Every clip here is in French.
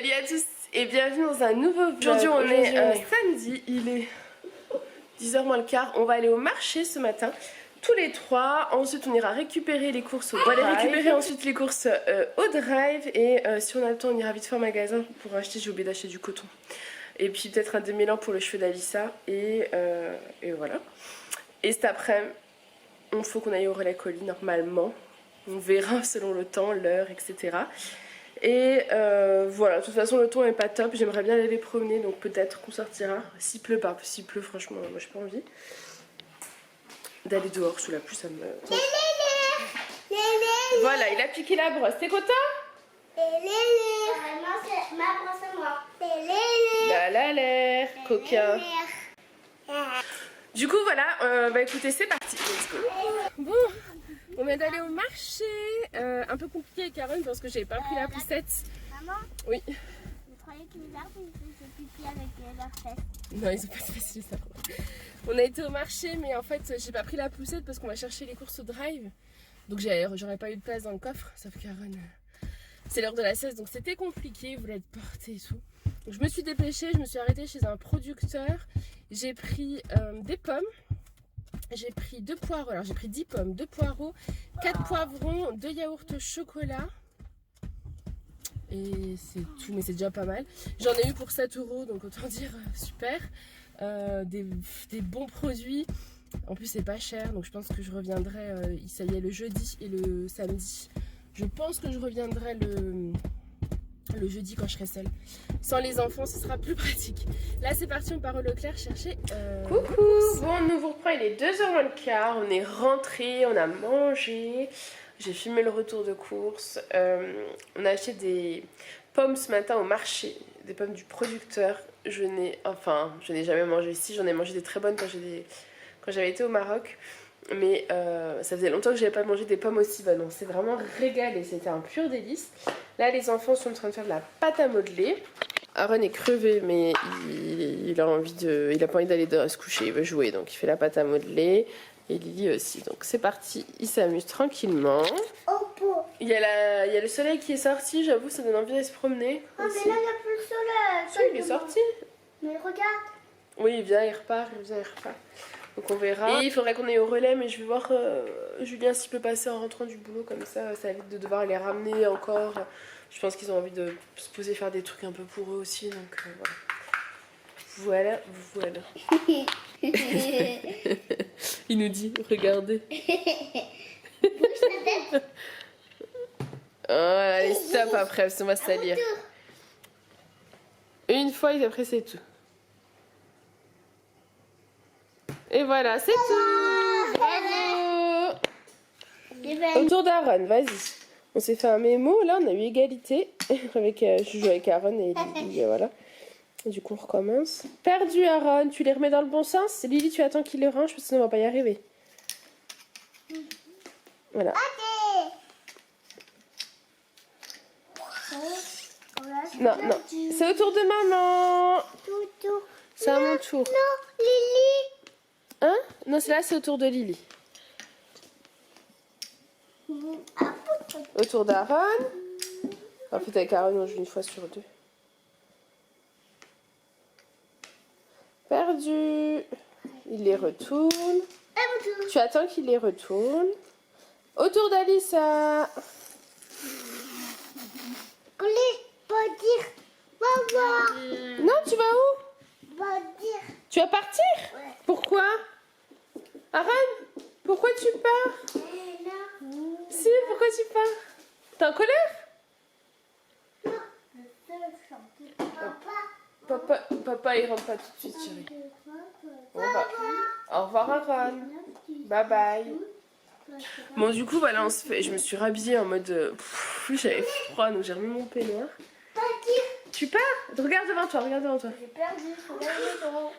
Salut à tous et bienvenue dans un nouveau vlog. Aujourd'hui on est samedi, il est 10h moins le quart. On va aller au marché ce matin, tous les trois. Ensuite on ira récupérer les courses au drive. On va aller récupérer ensuite les courses au drive. Et si on a le temps on ira vite faire au magasin pour acheter, j'ai oublié d'acheter du coton. Et puis peut-être un demi-lent pour le cheveu d'Alissa. Et voilà. Et cet après-midi, il faut qu'on aille au relais colis normalement. On verra selon le temps, l'heure, etc. Et voilà, de toute façon le temps est pas top, j'aimerais bien aller les promener, donc peut-être qu'on sortira. S'il pleut pas, s'il pleut franchement, moi j'ai pas envie d'aller dehors sous la pluie, ça me... Voilà, il a piqué la brosse, t'es content? Non, c'est ma brosse à moi. La l'air, coquin. Du coup voilà, bah écoutez c'est parti, let's go. Bon, on vient d'aller au marché, un peu compliqué avec Aaron parce que j'avais pas pris la poussette. Maman, Oui. vous croyez que les arbres ils faisaient pipi avec leurs fesses? Non, ils ont pas de facile ça. On a été au marché, mais en fait, j'ai pas pris la poussette parce qu'on va chercher les courses au drive. Donc j'aurais pas eu de place dans le coffre, sauf qu'Aaron, c'est l'heure de la sieste, donc c'était compliqué, il voulait être porté et tout. Donc je me suis dépêchée, je me suis arrêtée chez un producteur. J'ai pris des pommes. J'ai pris 2 poireaux, alors j'ai pris 10 pommes, 2 poireaux, 4 poivrons, 2 yaourts chocolat. Et c'est tout, mais c'est déjà pas mal. J'en ai eu pour 7 €, donc autant dire super. Des bons produits. En plus c'est pas cher, donc je pense que je reviendrai, ça y est, le jeudi et le samedi. Je pense que je reviendrai le jeudi quand je serai seule. Sans les enfants, ce sera plus pratique. Là, c'est parti, on part au Leclerc chercher. Coucou! Bon, on nous vous reprend, il est 2h moins le quart. On est rentré, on a mangé. J'ai filmé le retour de course. On a acheté des pommes ce matin au marché. Des pommes du producteur. Je n'ai jamais mangé ici. J'en ai mangé des très bonnes quand j'avais été au Maroc. Mais ça faisait longtemps que je n'avais pas mangé des pommes aussi bonnes. On s'est vraiment régalé, c'était un pur délice. Là les enfants sont en train de faire de la pâte à modeler. Aaron est crevé mais il a pas envie d'aller se coucher, il veut jouer. Donc il fait la pâte à modeler. Et Lily aussi. Donc c'est parti, il s'amuse tranquillement. Il y a le soleil qui est sorti, j'avoue ça donne envie d'aller se promener. Oh mais là il n'y a plus le soleil. Si, il est sorti. Mais regarde. Oui il vient, il repart. Donc on verra. Et il faudrait qu'on aille au relais, mais je vais voir Julien s'il peut passer en rentrant du boulot, comme ça évite de devoir les ramener encore. Je pense qu'ils ont envie de se poser faire des trucs un peu pour eux aussi, donc voilà. Il nous dit, regardez. Voilà, allez stop après, parce qu'on va se salir. Une fois et après c'est tout. Et voilà, c'est tout. Bravo. Au tour d'Aaron, vas-y. On s'est fait un mémo, là on a eu égalité. Je joue avec Aaron et Lily, voilà. Et du coup on recommence. Perdu Aaron, tu les remets dans le bon sens. Lily, tu attends qu'il les range parce que sinon on va pas y arriver. Voilà. Non, c'est au tour de maman. C'est à mon tour. Non, Lily. Hein? Non, là c'est au tour de Lily. Au tour d'Aaron. En fait avec Aaron on joue une fois sur 2. Perdu. Il les retourne. Tu attends qu'il les retourne. Au tour d'Alissa. Pas dire. Maman. Non, tu vas où? Pas dire. Tu vas partir? Ouais. Pourquoi? Aaron, pourquoi tu pars? Non. Si, pourquoi tu pars? T'es en colère? Non. Je veux chanter. Papa il rentre pas tout de suite, chérie. Au revoir Aaron. Bye bye. Bon du coup voilà, je me suis rhabillée en mode... j'avais froid donc j'ai remis mon peignoir. Tu pars? Regarde devant toi, J'ai perdu, faut regarder.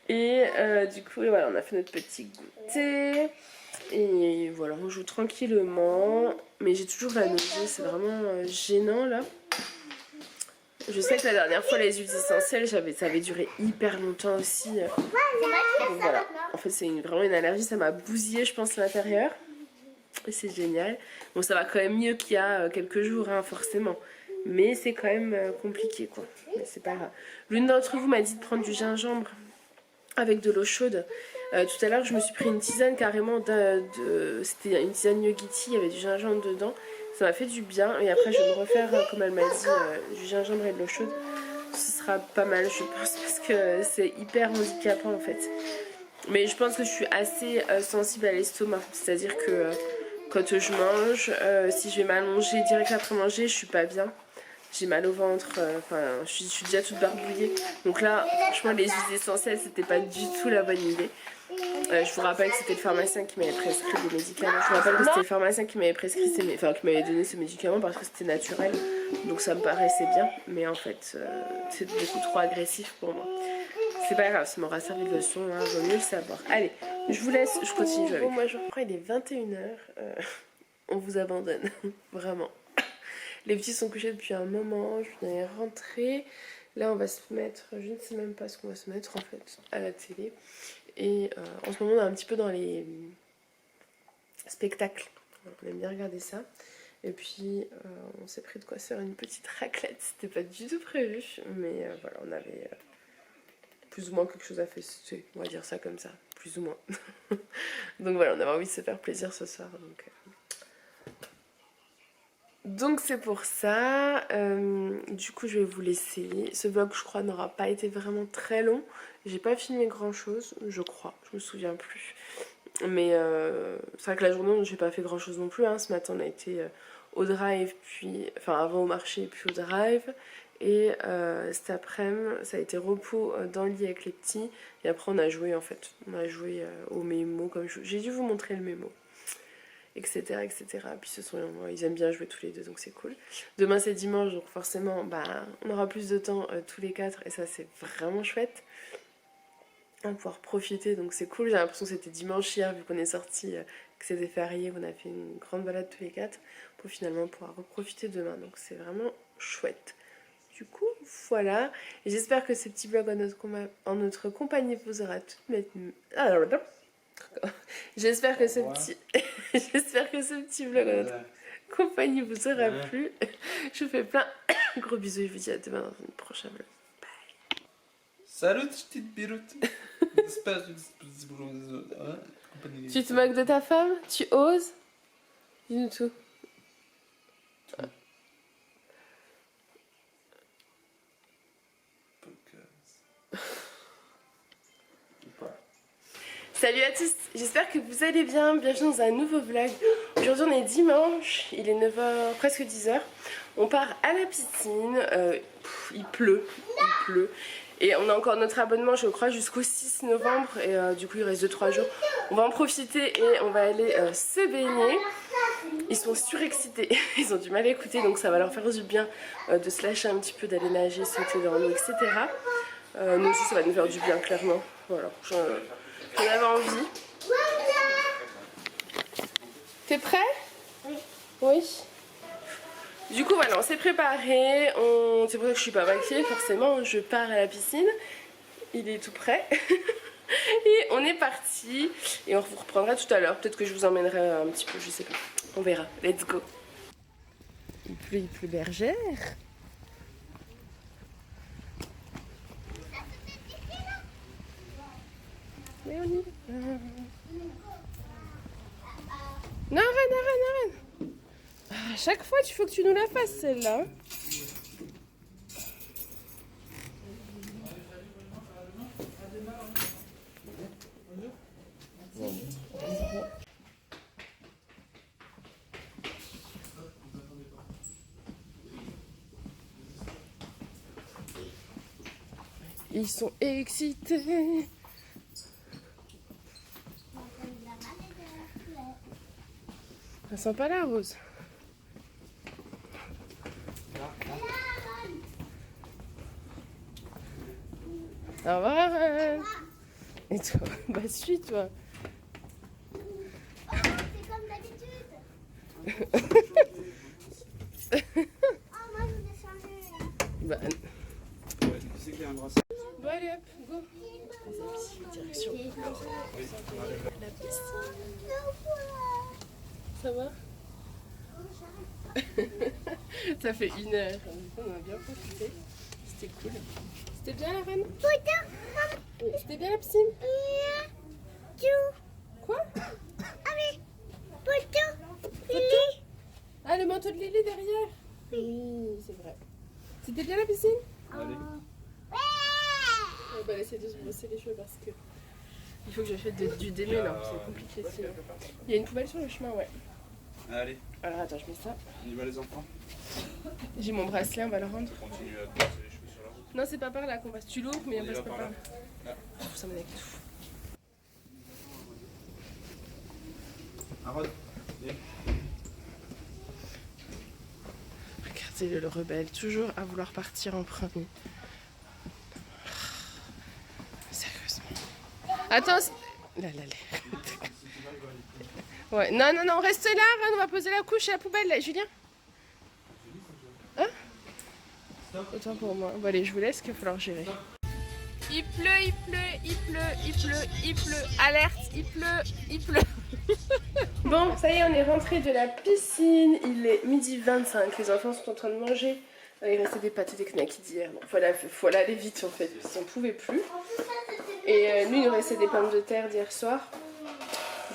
Et du coup voilà, on a fait notre petit goûter. Et voilà, on joue tranquillement. Mais j'ai toujours la nausée, c'est vraiment gênant là. Je sais que la dernière fois les huiles essentielles, ça avait duré hyper longtemps aussi. Donc voilà, en fait c'est vraiment une allergie, ça m'a bousillé je pense l'intérieur. Et c'est génial. Bon ça va quand même mieux qu'il y a quelques jours hein, forcément. Mais c'est quand même compliqué quoi. Mais c'est pas grave. L'une d'entre vous m'a dit de prendre du gingembre avec de l'eau chaude. Tout à l'heure je me suis pris une tisane carrément c'était une tisane yogiti, il y avait du gingembre dedans. Ça m'a fait du bien et après je vais me refaire comme elle m'a dit du gingembre et de l'eau chaude. Ce sera pas mal je pense parce que c'est hyper handicapant en fait. Mais je pense que je suis assez sensible à l'estomac. C'est à dire que quand je mange, si je vais m'allonger direct après manger, je suis pas bien. J'ai mal au ventre, je suis déjà toute barbouillée. Donc là, franchement, les huiles essentielles, c'était pas du tout la bonne idée. Je vous rappelle que c'était le pharmacien qui m'avait prescrit des médicaments. Je vous rappelle que c'était le pharmacien qui m'avait prescrit qui m'avait donné ces médicaments parce que c'était naturel. Donc ça me paraissait bien. Mais en fait, c'est beaucoup trop agressif pour moi. C'est pas grave, ça m'aura servi de leçon, hein, vaut mieux le savoir. Allez, je vous laisse, je continue. Bon, moi je reprends, il est 21h. On vous abandonne, vraiment. Les petits sont couchés depuis un moment, je viens rentrer. Là on va se mettre, je ne sais même pas ce qu'on va se mettre en fait, à la télé. Et en ce moment on est un petit peu dans les spectacles. On aime bien regarder ça. Et puis on s'est pris de quoi faire une petite raclette. C'était pas du tout prévu, mais voilà, on avait plus ou moins quelque chose à fester. On va dire ça comme ça, plus ou moins. Donc voilà, on avait envie de se faire plaisir ce soir. Donc c'est pour ça, du coup je vais vous laisser. Ce vlog je crois n'aura pas été vraiment très long. J'ai pas filmé grand chose, je crois, je me souviens plus. Mais c'est vrai que la journée j'ai pas fait grand chose non plus, hein. Ce matin on a été au drive, puis avant au marché puis au drive. Et cet après-midi ça a été repos dans le lit avec les petits. Et après on a joué en fait, on a joué au mémo comme j'ai dû vous montrer le mémo. Etc, etc. Puis ils aiment bien jouer tous les deux, donc c'est cool. Demain c'est dimanche, donc forcément on aura plus de temps tous les quatre et ça c'est vraiment chouette. On va pouvoir profiter, donc c'est cool. J'ai l'impression que c'était dimanche hier vu qu'on est sorti, que c'était férié, on a fait une grande balade tous les quatre pour finalement pouvoir reprofiter demain, donc c'est vraiment chouette. Du coup voilà, et j'espère que ce petit vlog en notre compagnie vous aura tout J'espère que ce petit vlog en notre compagnie vous aura plu. Je vous fais plein gros bisous et je vous dis à demain dans une prochaine vlog. Bye. Salut petite biroute. Tu te moques de ta femme? Tu oses? Dis-nous tout. Salut à tous, j'espère que vous allez bien, bienvenue dans un nouveau vlog. Aujourd'hui on est dimanche, il est 9h, presque 10h. On part à la piscine, il pleut. Et on a encore notre abonnement je crois jusqu'au 6 novembre et du coup il reste 2-3 jours. On va en profiter et on va aller se baigner. Ils sont surexcités, ils ont du mal à écouter donc ça va leur faire du bien de se lâcher un petit peu, d'aller nager, sauter dans l'eau, etc. Nous aussi ça va nous faire du bien clairement, voilà. J'en avais envie. T'es prêt? Oui. Oui. Du coup voilà, on s'est préparé. C'est pour ça que je suis pas maquillée forcément. Je pars à la piscine. Il est tout prêt. Et on est parti. Et on vous reprendra tout à l'heure. Peut-être que je vous emmènerai un petit peu, je sais pas. On verra. Let's go. Il pleut bergère. Mais on y va. Non, arrête. À chaque fois, il faut que tu nous la fasses celle-là. Ils sont excités. Ça sent pas la rose. Au revoir. Et toi? Bah suis-toi. Oh, c'est comme d'habitude. Oh, moi je voulais changer. Bah, Ouais, tu sais qu'il y a un bracelet. bon allez hop, go. Direction. La piscine. Ça va? Ça fait 1 heure. On a bien profité. C'était cool. C'était bien la reine? C'était bien la piscine? Quoi? Ah, le manteau de Lily derrière? Oui, c'est vrai. C'était bien la piscine? Allez. On va essayer de se brosser les cheveux parce que il faut que j'achète du démêlant, c'est compliqué sinon. Il y a une poubelle sur le chemin, ouais. Allez, Alors attends, je mets ça. on y va les enfants. J'ai mon bracelet, on va le rendre. Continue à te passer les cheveux sur la route. Non, c'est pas par là qu'on passe. Tu l'ouvres, mais on On y passe va pas par par là. là. Ça m'énerve tout. Arrête. Viens. Regardez le rebelle, toujours à vouloir partir en premier. Sérieusement. Attends, là. Ouais, non, reste là, Ren, on va poser la couche à la poubelle, là, Julien. Hein? Autant pour moi. Bon, allez, je vous laisse, qu'il va falloir gérer. Il pleut. Alerte, il pleut. Bon, ça y est, on est rentré de la piscine. Il est 12h25. Les enfants sont en train de manger. Il restait des pâtes et des knackis d'hier. Donc voilà, aller vite en fait, parce qu'on pouvait plus. Et nous, il nous restait des pommes de terre d'hier soir.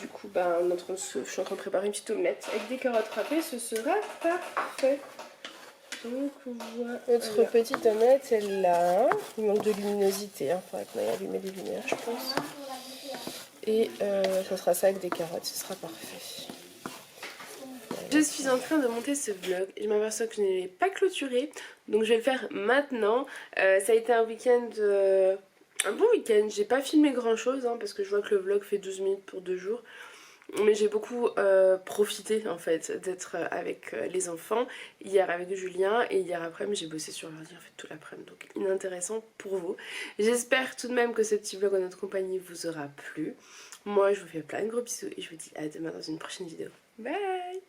Du coup, bah, je suis en train de préparer une petite omelette avec des carottes râpées. Ce sera parfait. Donc, on voit notre petite omelette, elle est là. Il manque de luminosité. Il faudrait qu'on aille allumer les lumières, je pense. Et ça sera ça avec des carottes, ce sera parfait. Je suis en train de monter ce vlog et je m'aperçois que je ne l'ai pas clôturé. Donc je vais le faire maintenant. Ça a été un week-end... un bon week-end. J'ai pas filmé grand chose parce que je vois que le vlog fait 12 minutes pour 2 jours. Mais j'ai beaucoup profité en fait d'être avec les enfants. Hier avec Julien et hier après-midi j'ai bossé sur l'ordi en fait tout l'après-midi. Donc inintéressant pour vous. J'espère tout de même que ce petit vlog en notre compagnie vous aura plu. Moi je vous fais plein de gros bisous et je vous dis à demain dans une prochaine vidéo. Bye!